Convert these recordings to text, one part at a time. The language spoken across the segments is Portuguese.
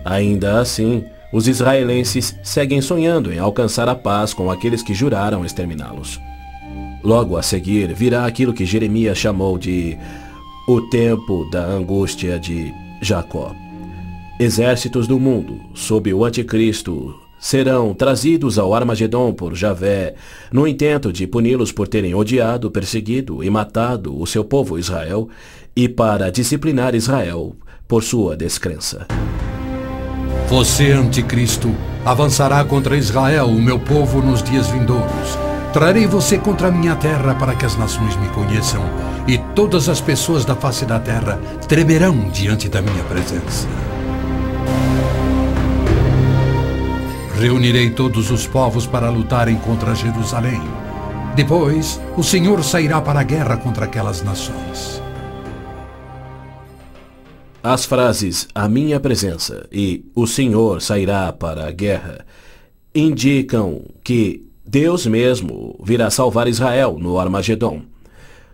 Ainda assim, os israelenses seguem sonhando em alcançar a paz com aqueles que juraram exterminá-los. Logo a seguir virá aquilo que Jeremias chamou de o tempo da angústia de Jacó. Exércitos do mundo, sob o anticristo, serão trazidos ao Armagedon por Javé, no intento de puni-los por terem odiado, perseguido e matado o seu povo Israel, e para disciplinar Israel por sua descrença. Você, anticristo, avançará contra Israel, o meu povo, nos dias vindouros. Trarei você contra a minha terra para que as nações me conheçam, e todas as pessoas da face da terra tremerão diante da minha presença. Reunirei todos os povos para lutarem contra Jerusalém. Depois, o Senhor sairá para a guerra contra aquelas nações. As frases "a minha presença" e "o Senhor sairá para a guerra" indicam que Deus mesmo virá salvar Israel no Armagedon.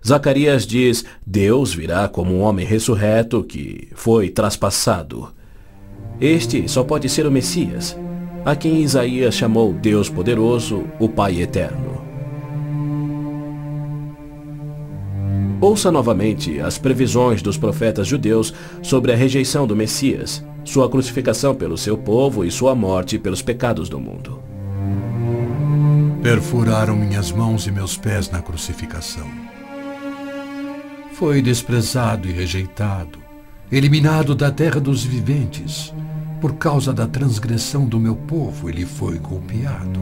Zacarias diz: Deus virá como um homem ressurreto que foi traspassado. Este só pode ser o Messias, a quem Isaías chamou Deus poderoso, o Pai eterno. Ouça novamente as previsões dos profetas judeus sobre a rejeição do Messias, sua crucificação pelo seu povo e sua morte pelos pecados do mundo. Perfuraram minhas mãos e meus pés na crucificação. Foi desprezado e rejeitado, eliminado da terra dos viventes. Por causa da transgressão do meu povo, ele foi golpeado.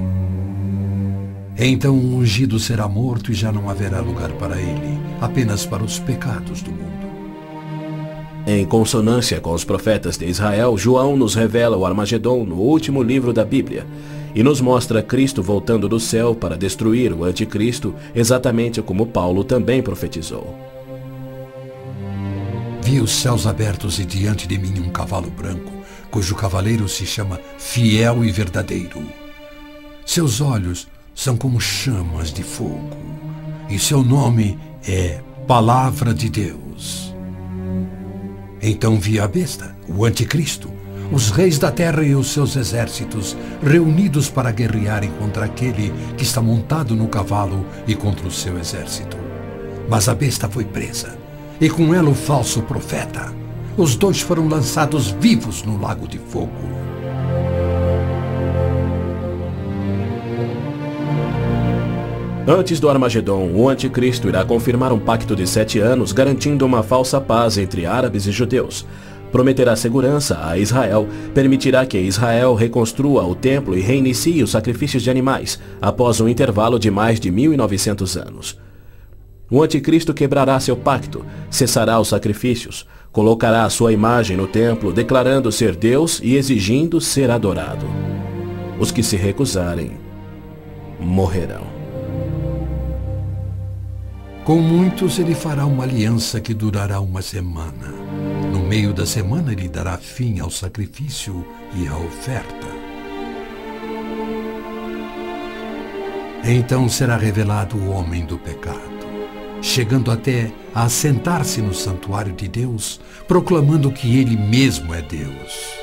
Então o ungido será morto e já não haverá lugar para ele, apenas para os pecados do mundo. Em consonância com os profetas de Israel, João nos revela o Armagedon no último livro da Bíblia e nos mostra Cristo voltando do céu para destruir o anticristo, exatamente como Paulo também profetizou. Vi os céus abertos e diante de mim um cavalo branco, cujo cavaleiro se chama Fiel e Verdadeiro. Seus olhos são como chamas de fogo, e seu nome é Palavra de Deus. Então vi a besta, o anticristo, os reis da terra e os seus exércitos, reunidos para guerrearem contra aquele que está montado no cavalo e contra o seu exército. Mas a besta foi presa, e com ela o falso profeta. Os dois foram lançados vivos no lago de fogo. Antes do Armagedon, o anticristo irá confirmar um pacto de 7 anos, garantindo uma falsa paz entre árabes e judeus. Prometerá segurança a Israel, permitirá que Israel reconstrua o templo e reinicie os sacrifícios de animais, após um intervalo de mais de 1900 anos. O anticristo quebrará seu pacto, cessará os sacrifícios, colocará a sua imagem no templo, declarando ser Deus e exigindo ser adorado. Os que se recusarem morrerão. Com muitos ele fará uma aliança que durará uma semana. No meio da semana ele dará fim ao sacrifício e à oferta. Então será revelado o homem do pecado, chegando até a assentar-se no santuário de Deus, proclamando que ele mesmo é Deus.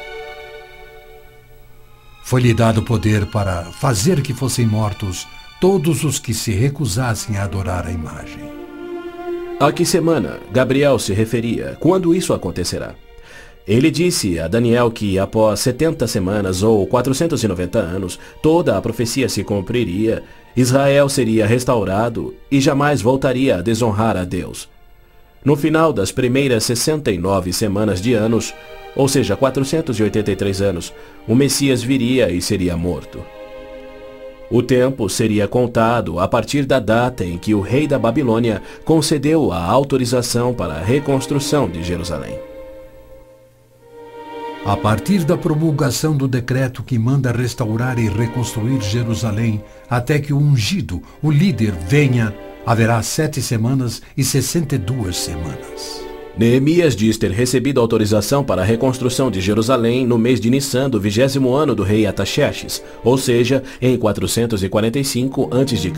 Foi-lhe dado poder para fazer que fossem mortos todos os que se recusassem a adorar a imagem. A que semana Gabriel se referia? Quando isso acontecerá? Ele disse a Daniel que após 70 semanas ou 490 anos, toda a profecia se cumpriria, Israel seria restaurado e jamais voltaria a desonrar a Deus. No final das primeiras 69 semanas de anos, ou seja, 483 anos, o Messias viria e seria morto. O tempo seria contado a partir da data em que o rei da Babilônia concedeu a autorização para a reconstrução de Jerusalém. A partir da promulgação do decreto que manda restaurar e reconstruir Jerusalém, até que o ungido, o líder, venha, haverá 7 semanas e 62 semanas. Neemias diz ter recebido autorização para a reconstrução de Jerusalém no mês de Nissan do 20º ano do rei Ataxerxes, ou seja, em 445 a.C.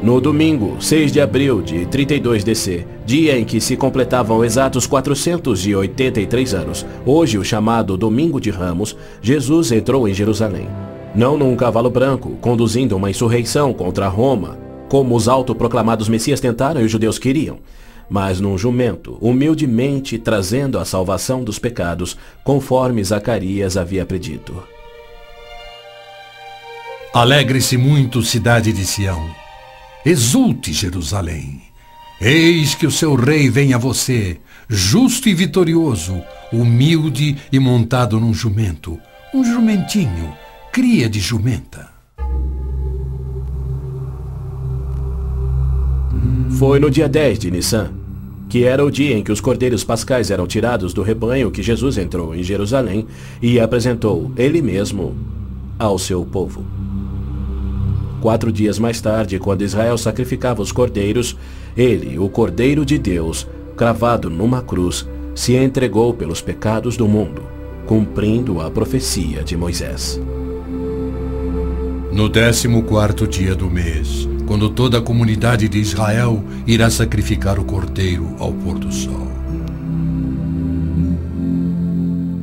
No domingo, 6 de abril de 32 DC, dia em que se completavam exatos 483 anos, hoje o chamado Domingo de Ramos, Jesus entrou em Jerusalém. Não num cavalo branco, conduzindo uma insurreição contra Roma, como os autoproclamados messias tentaram e os judeus queriam, mas num jumento, humildemente trazendo a salvação dos pecados, conforme Zacarias havia predito. Alegre-se muito, cidade de Sião. Exulte, Jerusalém. Eis que o seu rei vem a você, justo e vitorioso, humilde e montado num jumento, um jumentinho, cria de jumenta. Foi no dia 10 de Nissan, que era o dia em que os cordeiros pascais eram tirados do rebanho, que Jesus entrou em Jerusalém e apresentou ele mesmo ao seu povo. 4 dias mais tarde, quando Israel sacrificava os cordeiros, ele, o Cordeiro de Deus, cravado numa cruz, se entregou pelos pecados do mundo, cumprindo a profecia de Moisés. No 14º dia do mês, quando toda a comunidade de Israel irá sacrificar o cordeiro ao pôr do sol.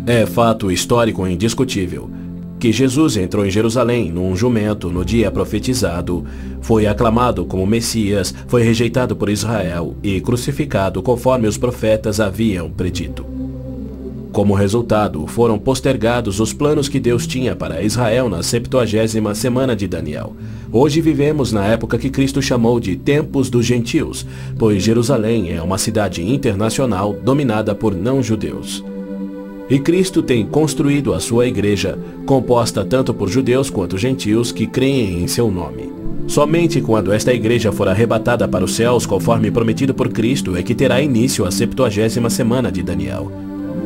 É fato histórico indiscutível que Jesus entrou em Jerusalém num jumento no dia profetizado, foi aclamado como Messias, foi rejeitado por Israel e crucificado conforme os profetas haviam predito. Como resultado, foram postergados os planos que Deus tinha para Israel na 70ª semana de Daniel. Hoje vivemos na época que Cristo chamou de Tempos dos Gentios, pois Jerusalém é uma cidade internacional dominada por não-judeus. E Cristo tem construído a sua igreja, composta tanto por judeus quanto gentios que creem em seu nome. Somente quando esta igreja for arrebatada para os céus, conforme prometido por Cristo, é que terá início a 70ª semana de Daniel.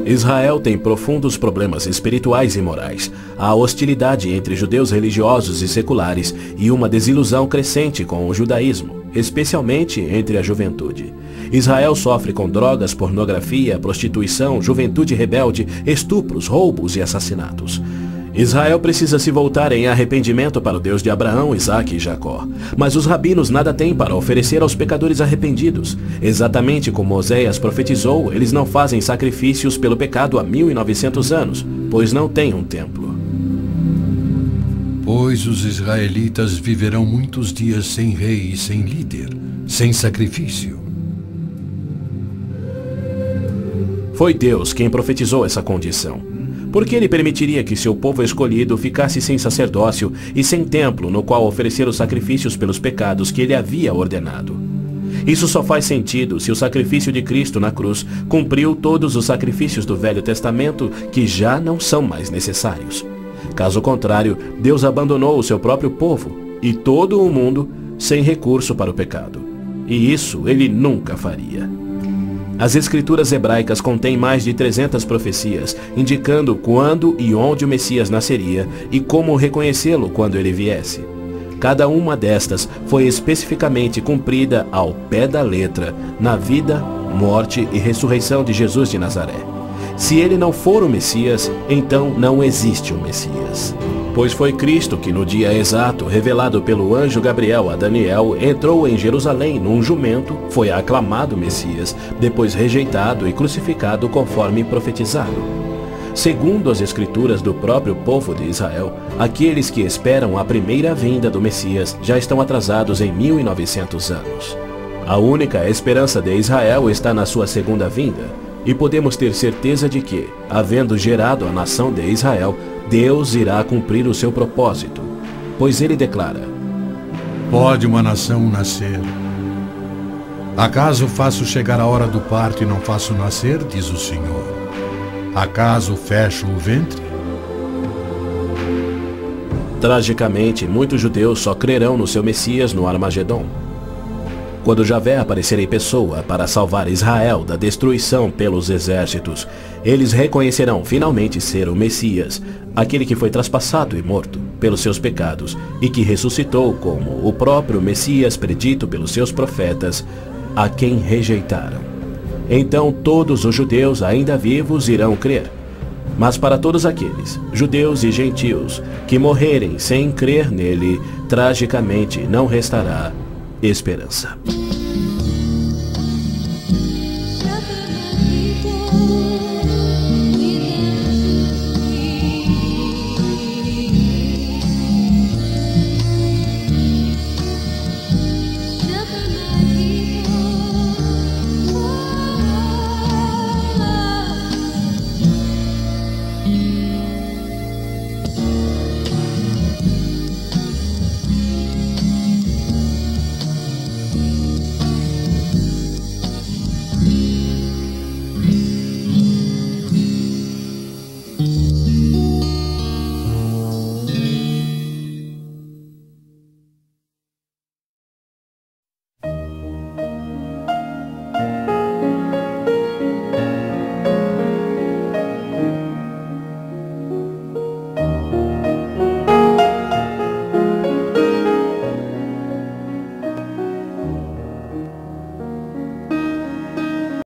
Israel tem profundos problemas espirituais e morais, há hostilidade entre judeus religiosos e seculares e uma desilusão crescente com o judaísmo, especialmente entre a juventude. Israel sofre com drogas, pornografia, prostituição, juventude rebelde, estupros, roubos e assassinatos. Israel precisa se voltar em arrependimento para o Deus de Abraão, Isaque e Jacó. Mas os rabinos nada têm para oferecer aos pecadores arrependidos. Exatamente como Oséias profetizou, eles não fazem sacrifícios pelo pecado há 1900 anos, pois não têm um templo. Pois os israelitas viverão muitos dias sem rei e sem líder, sem sacrifício. Foi Deus quem profetizou essa condição. Por que ele permitiria que seu povo escolhido ficasse sem sacerdócio e sem templo no qual oferecer os sacrifícios pelos pecados que ele havia ordenado? Isso só faz sentido se o sacrifício de Cristo na cruz cumpriu todos os sacrifícios do Velho Testamento que já não são mais necessários. Caso contrário, Deus abandonou o seu próprio povo e todo o mundo sem recurso para o pecado. E isso ele nunca faria. As escrituras hebraicas contêm mais de 300 profecias, indicando quando e onde o Messias nasceria e como reconhecê-lo quando ele viesse. Cada uma destas foi especificamente cumprida ao pé da letra, na vida, morte e ressurreição de Jesus de Nazaré. Se ele não for o Messias, então não existe o Messias. Pois foi Cristo que no dia exato, revelado pelo anjo Gabriel a Daniel, entrou em Jerusalém num jumento, foi aclamado Messias, depois rejeitado e crucificado conforme profetizado. Segundo as escrituras do próprio povo de Israel, aqueles que esperam a primeira vinda do Messias já estão atrasados em 1900 anos. A única esperança de Israel está na sua segunda vinda, e podemos ter certeza de que, havendo gerado a nação de Israel, Deus irá cumprir o seu propósito, pois ele declara: Pode uma nação nascer? Acaso faço chegar a hora do parto e não faço nascer, diz o Senhor? Acaso fecho o ventre? Tragicamente, muitos judeus só crerão no seu Messias no Armagedon. Quando Javé aparecer em pessoa para salvar Israel da destruição pelos exércitos, eles reconhecerão finalmente ser o Messias, aquele que foi traspassado e morto pelos seus pecados e que ressuscitou como o próprio Messias predito pelos seus profetas, a quem rejeitaram. Então todos os judeus ainda vivos irão crer. Mas para todos aqueles, judeus e gentios, que morrerem sem crer nele, tragicamente não restará esperança.